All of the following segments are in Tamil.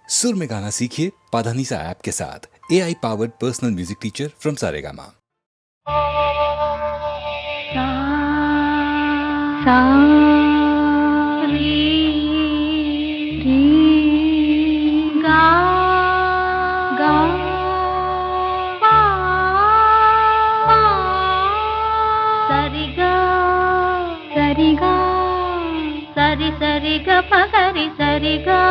सुर में गाना सीखिए पाधानीसा ऐप के साथ। AI powered personal music teacher from Saregama. सा रे रे गा गा पा पा सरिगा सरिगा सरि सरिगा पगरि सरिगा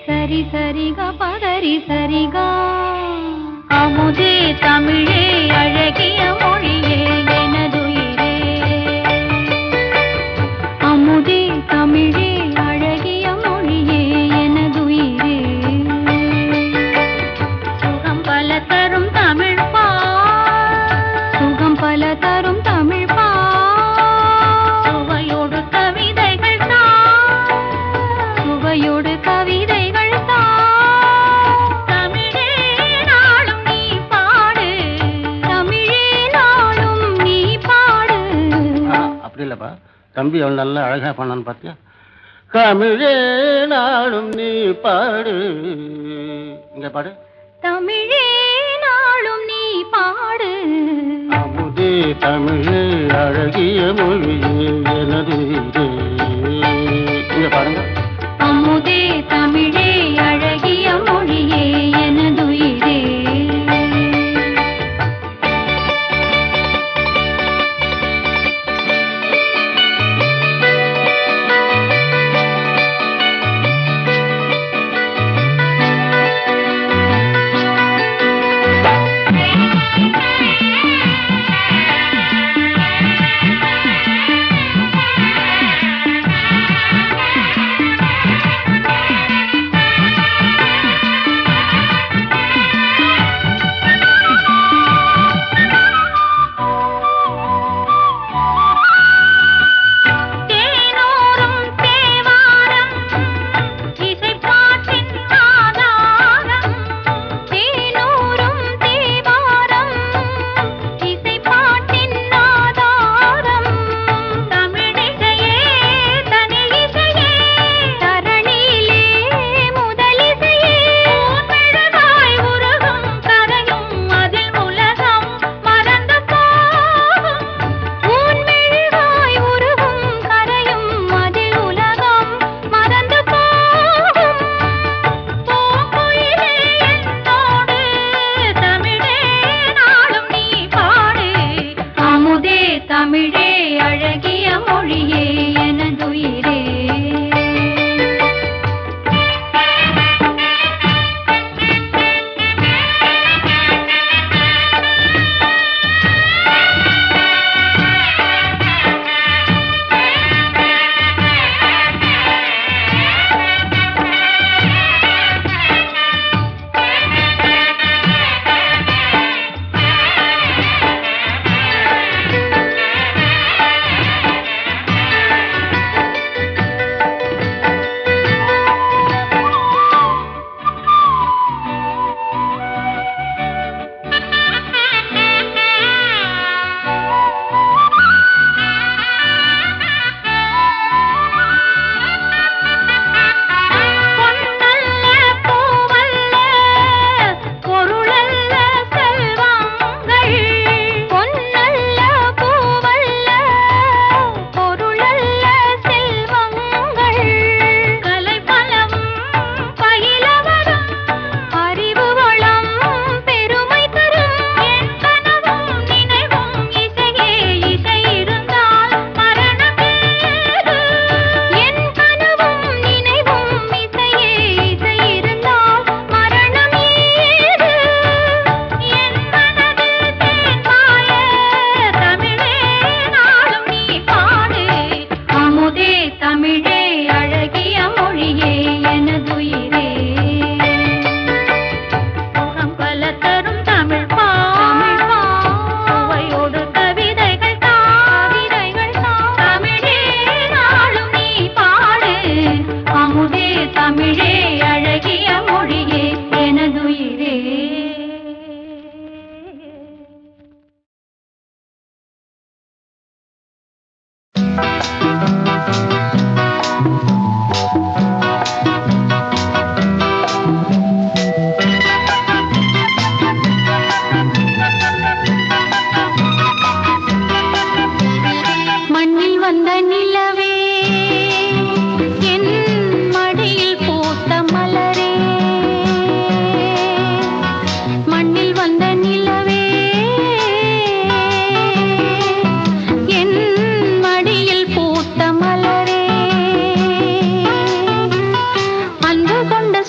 सरि सरिगा पगरि सरिगा அமுதே தமிழே அழகிய மொழியே எனதுயிரே அமுதே தமிழே அழகிய மொழியே எனதுயிரே சுகம் பல தரும் தமிழ் பா சுகம் பல தரும் தமிழ் பா சுவையோடு கவிதைகள் தா சுவையோடு கவிதைகள் தா இல்லப்பா தம்பி அவன் நல்லா அழகா பண்ணான்னு பார்த்தியா? தமிழே நாளும் நீ பாடு. இங்க பாடு. தமிழே நாளும் நீ பாடு. அமுதே தமிழே அழகிய மொழியே எனது இங்க பாருங்க. அமுதே தமிழே அழகிய மொழியே எனதுயிரே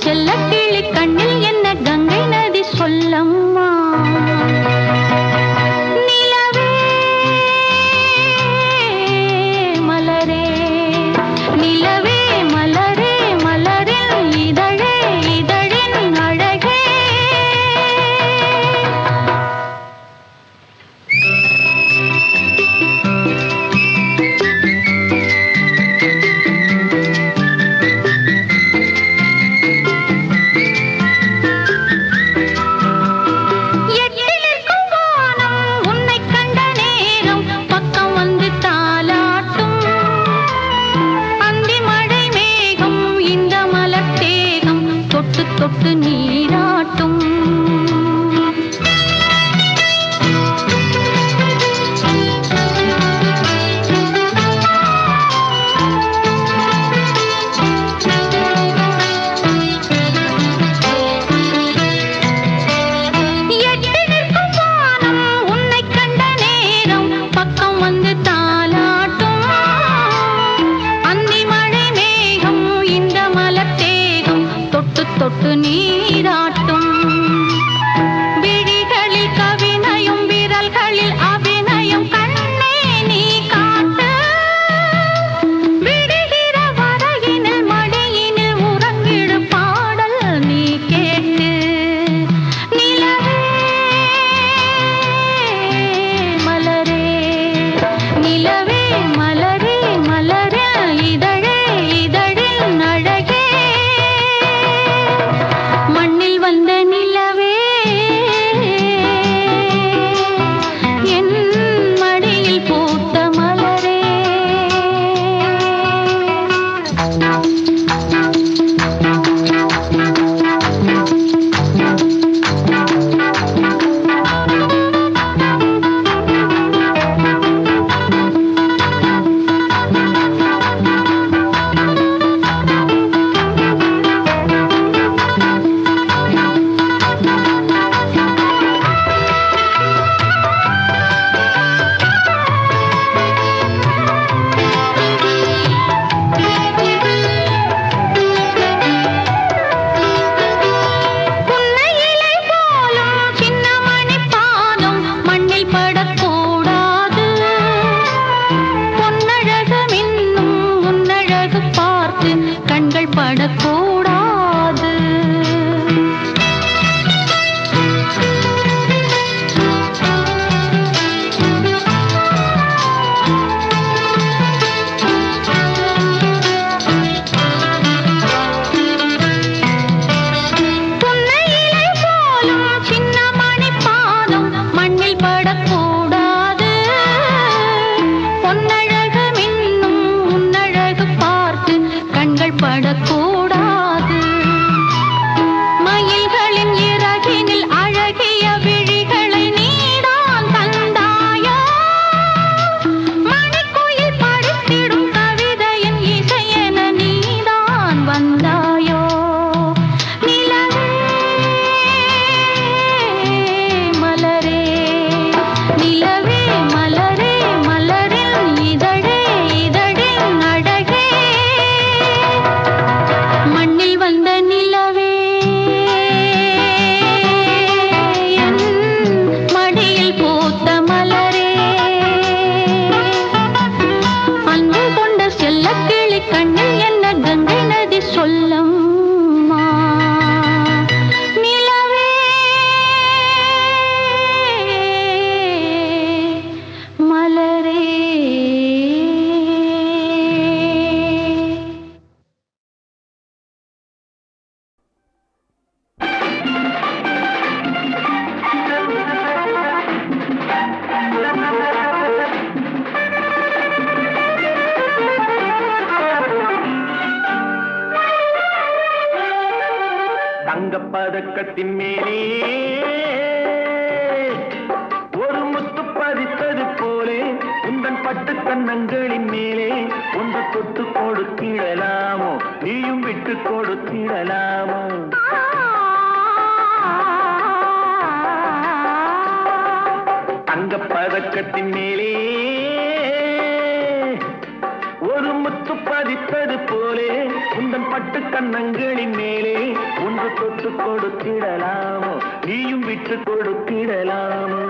செல்ல கிளி கண்ணில் என்ன கங்கை நதி சொல்லம்மா. நிலவே மலரே நிலவே மலரே மலரின் இதழே இதழின் அழகே. தொட்டு நீராட்டும் தொட்டு நீராட்டும். விழிகளில் கவினையும் விரல்களில் அபிநயம் கண்ணே நீ காட்டு. விடுகிற வரையினில் மடியினில் உறங்கிடு பாடல் நீ கேட்டு. நிலவே மலரே நிலவே மலரே மலரே இதழே இதழின் அழகே. மண்ணில் வந்த நிலவே என் மடியில் பூத்த மலரே. கண்கள் படக்கூடாது. புன்னையிலை போலும் சின்ன மணி பாதம் மண்ணில் படக்கூடாது. பொன்னழகு மின்னும் உன்னழகு பார்த்து கண்கள் படக்கூடாது. மயில்களின் இறகினில் அழகிய விழிகளை நீதான் தந்தாயோ. மணிக்குயில் படித்திடும் கவிதையின் இசையென நீதான் வந்தாயோ. நிலவே மலரே நிலவே மலரே மலரின் இதழே இதழின் அழகே. மண்ணில் வந்த நிலவே என் மடியில் பூத்த மலரே. அன்பு கொண்ட செல்ல கிளி கண்ணில் என்ன கங்கை நதி சொல்லம்மா. நிலவே மலரே. தங்கப்பதக்கத்தின் மேலே ஒரு முத்து பதித்தது போலே உந்தன் பட்டு கண்ணங்களின் மேலே ஒன்று தொட்டு கொடுத்திடலாமோ நீயும் விட்டு கொடுத்திடலாமோ. தங்கப்பதக்கத்தின் மேலே ஒரு முத்து பதித்தது போலே உந்தன் பட்டு கண்ணங்களின் மேலே தொட்டு கொடுத்திடலாமோ நீயும் விட்டு கொடுத்திடலாமோ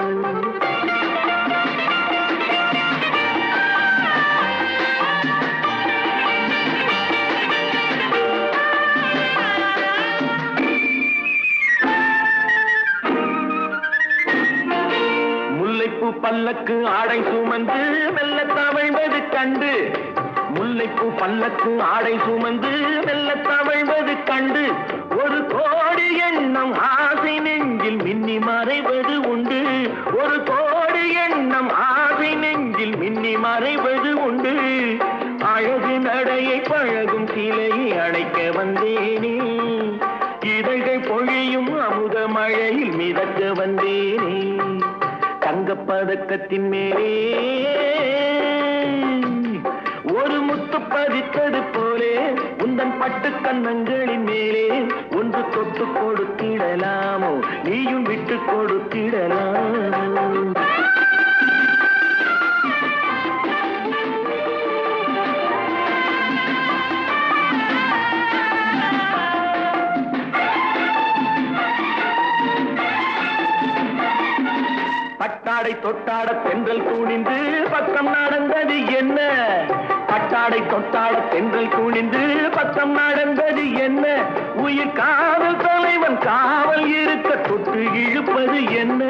முல்லைப்பூ பல்லக்கு ஆடை சுமந்து மெல்ல தவழ்வது கண்டு முல்லைப்பூ பல்லக்கு ஆடை சுமந்து மெல்ல தவழ்வது கண்டு ஒரு கோடி எண்ணம் ஆசை நெஞ்சில் மின்னி மறைவது உண்டு ஒரு கோடி எண்ணம் ஆசை நெஞ்சில் மின்னி மறைவது உண்டு அழகு நடையை பழகும் சிலையை அழைக்க வந்தேனே இதழ்கள் பொழியும் அமுத மழையில் மிதக்க வந்தேனே தங்கப்பதக்கத்தின் மேலே ஒரு முத்து பதித்தது போலே உந்தன் பட்டு கன்னங்களின் மேலே ஒன்று தொட்டு கொடுத்திடலாமோ நீயும் விட்டு கொடுத்திடலாமோ பட்டாடை தொட்டாட தென்றல் குனிந்து பக்கம் நடந்தது என்ன பட்டாடை தொட்டாட தென்றல் குனிந்து பக்கம் நடந்தது என்ன உயிர் காதல் தலைவன் காவல் இருக்க தொட்டு இழுப்பது என்ன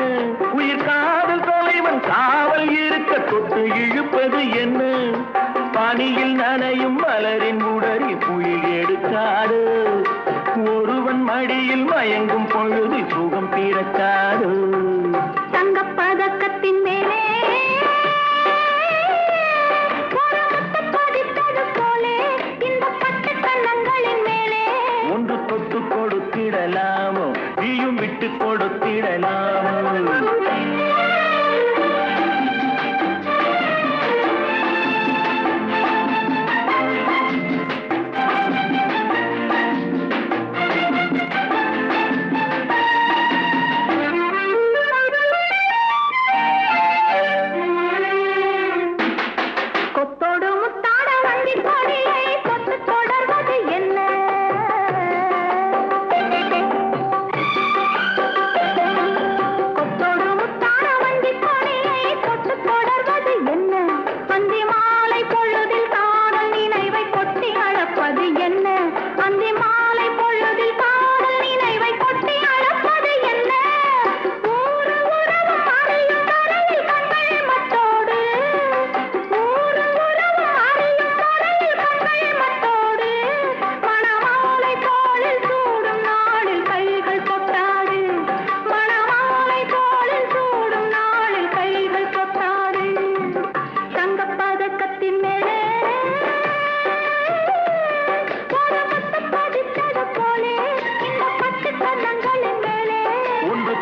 உயிர் காதல் தலைவன் காவல் இருக்க தொட்டு இழுப்பது என்ன பனியில் நனையும் மலரின் உடலில் புயல் எடுக்காது ஒருவன் மடியில் மயங்கும் பொழுது சுகம் பிறக்காது தங்கப்பதக்கத்தின் மேலே பதித்தது போலே இந்த பட்டு கன்னங்களின் மேலே ஒன்று தொட்டு கொடுத்திடலாமோ நீயும் விட்டு கொடுத்திடலாமோ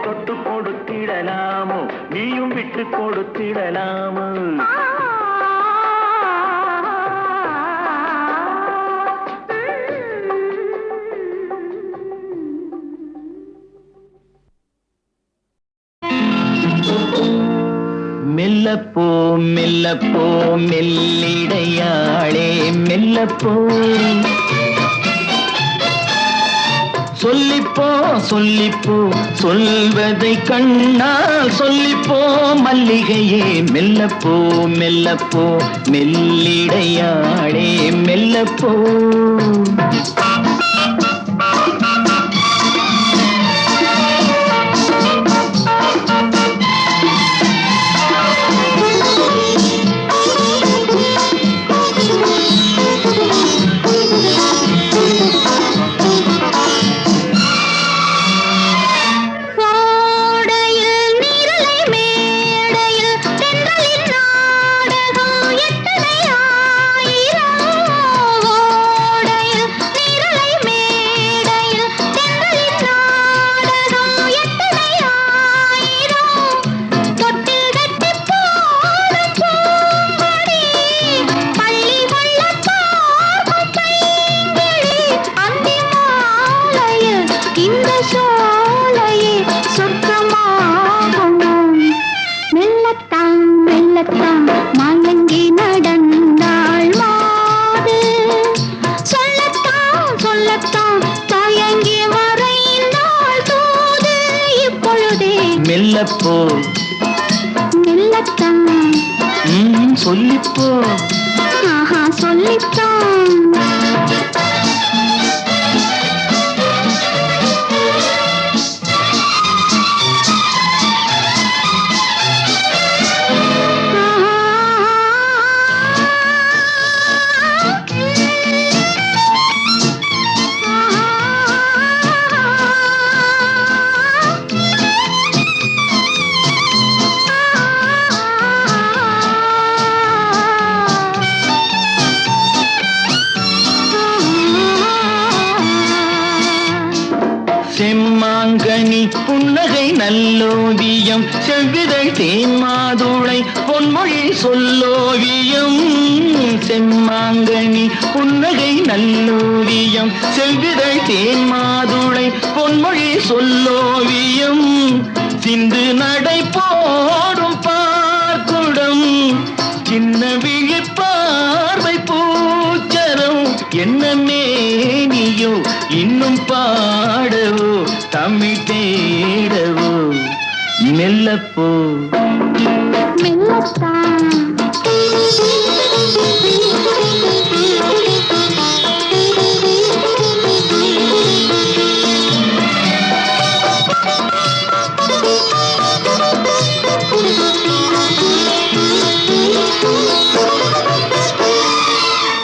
தொட்டு கொடுத்திடலாமோ நீயும் விட்டு கொடுத்திடலாமோ மெல்லப்போ மெல்லப்போ மெல்லிடையாளே மெல்லப்போ சொல்லிப்போ சொல்லிப்போ சொல்வதை கண்ணால் சொல்லிப்போ மல்லிகையே மெல்லப்போ மெல்லப்போ மெல்லிடையாளே மெல்லப்போ நீர மெல்லப்போ மெல்லத்தான் சொல்லிப்போ ஆஹா சொல்லித்தான் செம்மாங்கனி புன்னகை நல்லோவியம் செவ்விதழ் தேன் மாதுளை பொன்மொழி சொல்லோவியம் செம்மாங்கனி புன்னகை நல்லோவியம் செவ்விதழ் தேன் மாதுளை பொன்மொழி சொல்லோவியம் சிந்து நடை போடும் பார்க்குடம் சின்ன விழிப்பார்வை பூச்சரம் என்ன மேனியோ இன்னும் பாடவோ தமிழ் தேடவோ மெல்லப்போ மெல்லத்தான்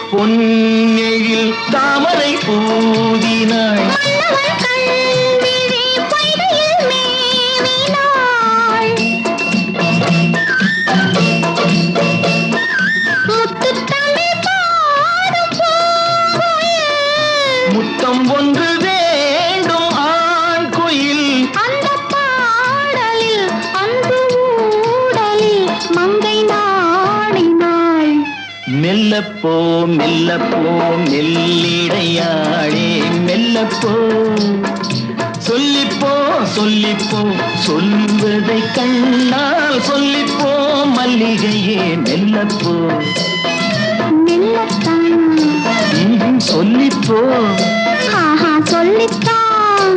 பொன்னெழில் தாமரை பூதினாள் முத்தம் ஒன்று வேண்டும் ஆண் குயில் அந்த பாடலில் அன்பு ஊடலில் மங்கை நாடினாள் மெல்லப்போ மெல்லப்போ மெல்லிடையாளே மெல்லப்போ சொல்லிப்போ சொல்லிப்போ சொல்வதை கண்ணால் சொல்லிப்போ மல்லிகையே மெல்லப்போ மெல்லத்தான் சொல்லிப்போ ஆஹா சொல்லித்தான்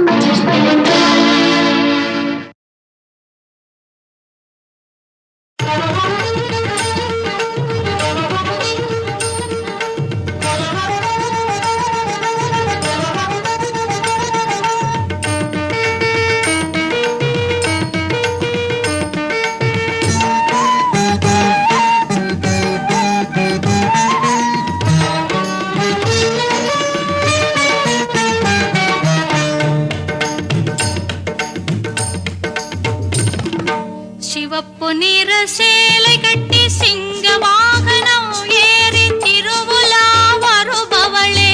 சிவப்பு நிற சேலை கட்டி சிங்க வாகனம் ஏறி திருவுலா வருபவளே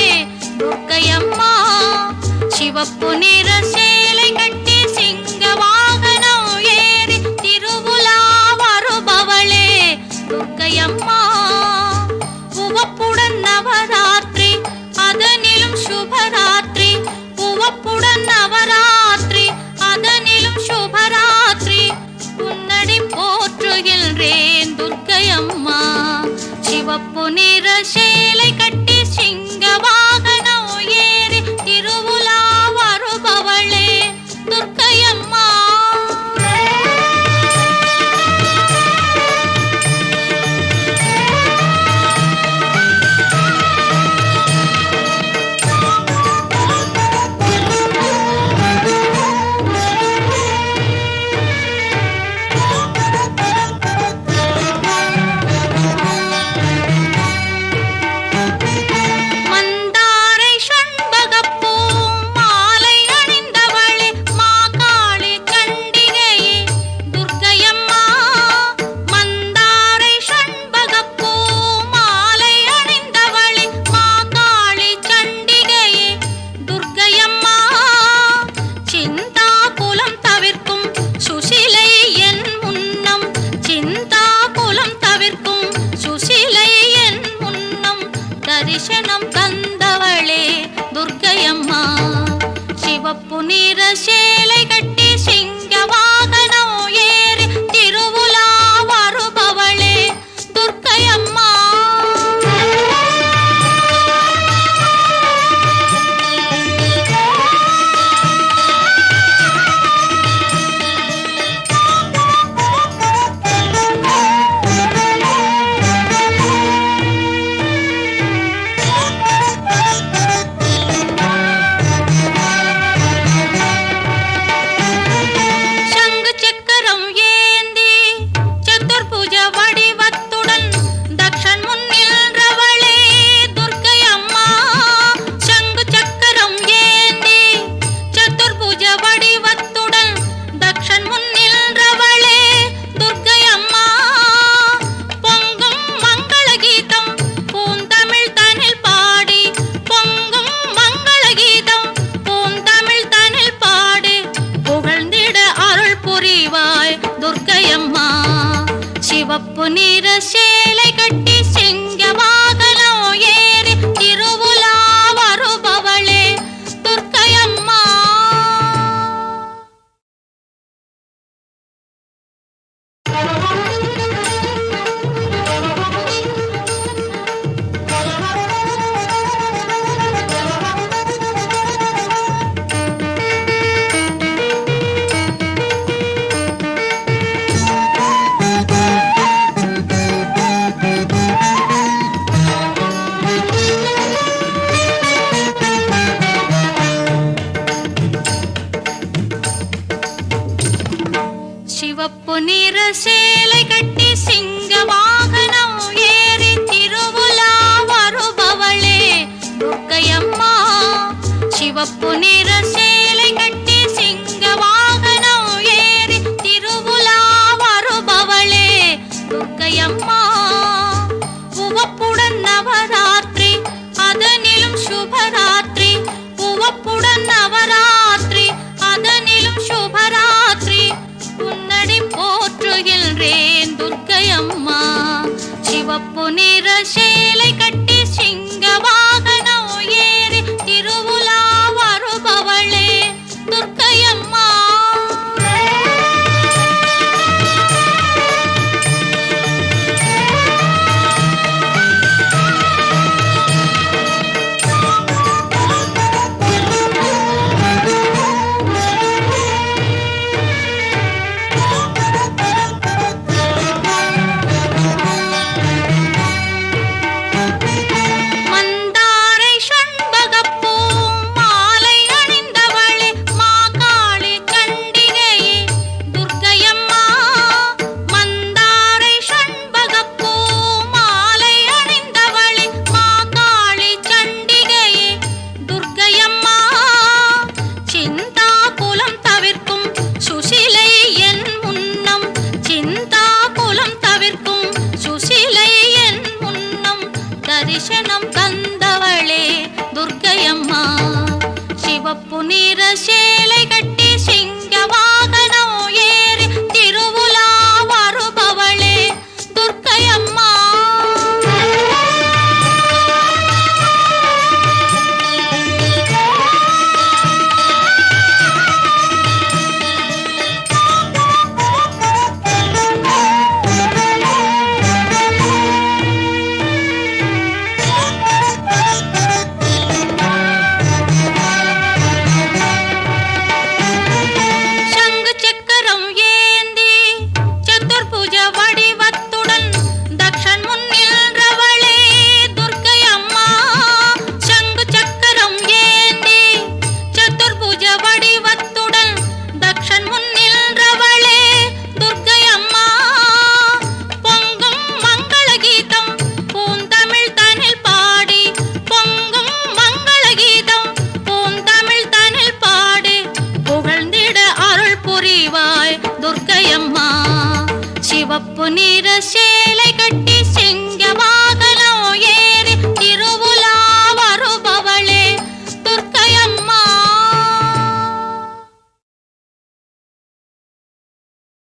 துர்க்கையம்மா சிவப்பு நிற சேலை கட்டி சிங்க வாகனம் ஏறி திருவுலா வருபவளே துர்க்கையம்மா உவப்புடன் நவராத்திரி அதனிலும் சுபராத்திரி உவப்புடன் நவராத்திரி அதனிலும் சுபராத்திரி உன்னடி போற்றுகின்றேன் துர்க்கையம்மா சிவப்பு நிற சேலை கட்டி சிங்க வாகனம் ஏறி திருவுலா வருபவளே துர்க்கையம்மா சிவப்பு நிற சேலை கட்டி சிங்க வாகனம் ஏறி திருவுலா வருபவளே துர்க்கையம்மா. சிவப்பு நிற சேலை கட்டி சிங்க வாகனம் ஏறி திருவுலா வருபவளே துர்க்கையம்மா. சிவப்பு நிற சேலை கட்டி சிங்க வாகனம் ஏறி திருவுலா வருபவளே துர்க்கையம்மா. உவப்புடன் நவராத்திரி அதனிலும் சுபராத்திரி, உவப்புடன் நவராத்திரி அதனிலும் சுபராத்திரி, உன்னடி போற்றுகின்றேன் துர்க்கையம்மா. சிவப்பு நிற சேலை கட்டி சிங்க வாகனம் ஏறி திருவுலா வருபவளே துர்க்கையம்மா. மந்தாரை ஷண்பகப்பூ மாலை அணிந்தவளே மாகாளி கண்டிகையே துர்க்கையம்மா. மந்தாரை ஷண்பகப்பூ மாலை அணிந்தவளே மாகாளி கண்டிகையே துர்க்கையம்மா. சிந்தா குலம் தவிர்க்கும் சுசிலை என் முன்னம், சிந்தா குலம் தவிர்க்கும் சுசிலை என் முன்னம், தரிசனம் தந்தவளே துர்க்கையம்மா. சிவப்பு நிற சேலை கட்டி சிங்க வாகனம் ஏறி திருவுலா வருபவளே துர்க்கையம்மா. சங்கு சக்கரம் ஏந்தி சதுர்புஜ வடிவத்துடன் தக்ஷன் முன் நின்றவளே துர்க்கையம்மா. சங்கு சக்கரம் ஏந்தி சதுர்புஜ வடிவத்துடன் தக்ஷன் முன் நின்றவளே துர்க்கையம்மா. பொங்கும் மங்கள கீதம் பூந்தமிழ் தனில் பாடி, பொங்கும் மங்கள கீதம் பூந்தமிழ் தனில் பாடி, புகழ்ந்திட அருள் புரிவாய் துர்க்கையம்மா. சிவப்பு நிற சேலை